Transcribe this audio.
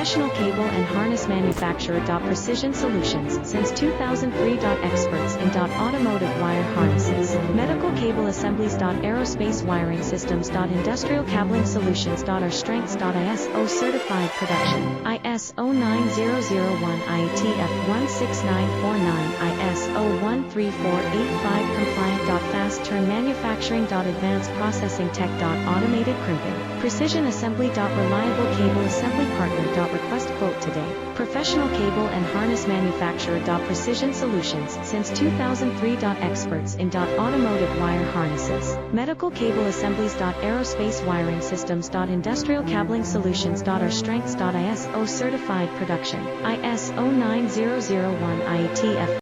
Professional cable and harness manufacturer. Precision Solutions since 2003. Experts in automotive wire harnesses, medical cable assemblies. Aerospace wiring systems. Industrial cabling solutions. Our strengths. ISO certified production. ISO 9001 IATF 16949 ISO 13485 compliant. Fast turn manufacturing. Advanced processing tech. Automated crimping. Precision assembly. Reliable cable assembly partner. Request quote today. Professional cable and harness manufacturer. Precision Solutions since 2003. Experts in automotive wire harnesses, medical cable assemblies. Aerospace wiring systems. Industrial cabling solutions. Our strengths. ISO certified production. ISO 9001 IATF